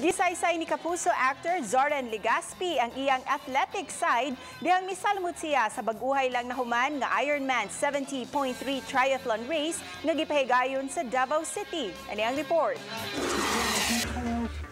Gisaysay ni Kapuso actor Zoren Legaspi ang iyang athletic side dihang Nisalmot siya sa baguhay lang na human nga Ironman 70.3 triathlon race nga gipahigayon sa Davao City. Ani ang report.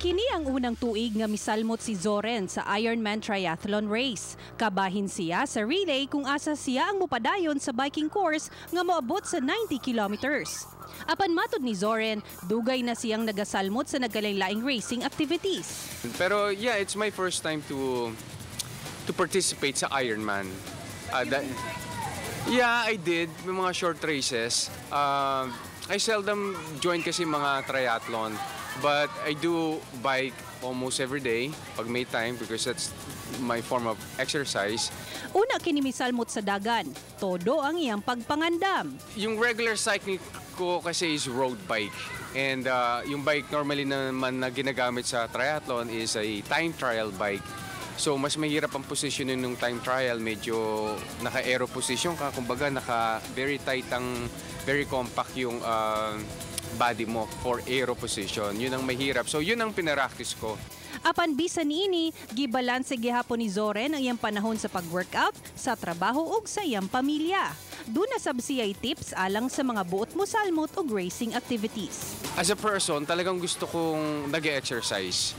Kini ang unang tuig nga misalmot si Zoren sa Ironman triathlon race. Kabahin siya sa relay kung asa siya ang mupadayon sa biking course nga moabot sa 90 kilometers. Apan matod ni Zoren, dugay na siyang nagasalmot sa nagkalain-laing racing activities. Pero yeah, it's my first time to participate sa Ironman. Yeah, I did may mga short races. I seldom join kasi mga triathlon, but I do bike almost every day pag may time because that's my form of exercise. Una kini misalmot sa dagan, todo ang iyang pagpangandam. Yung regular cycling ko kasi is road bike. And yung bike normally naman na ginagamit sa triathlon is a time trial bike. So mas mahirap ang positionin ng time trial, medyo naka-aero position ka, kumbaga very tight very compact yung body mo for aero position. Yun ang mahirap. So yun ang pinaraktis ko. Apan bisan niini, gibalanse gihapon ni Zoren ang iyang panahon sa pag-workout, sa trabaho ug sa iyang pamilya. Doon na sabsiyay tips alang sa mga buot mo salmot o racing activities. As a person, talagang gusto kong nag-exercise.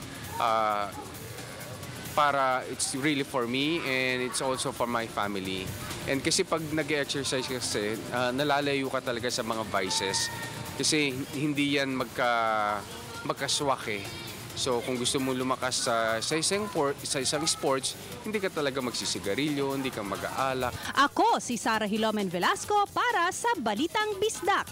Para it's really for me and it's also for my family. And kasi pag nag-exercise kasi, nalalayo ka talaga sa mga vices. Kasi hindi yan magkaswak eh. So kung gusto mo lumakas sa isang sports, hindi ka talaga magsisigarilyo, hindi ka mag-aalak. Ako si Sarah Hilomen Velasco para sa Balitang Bisdak.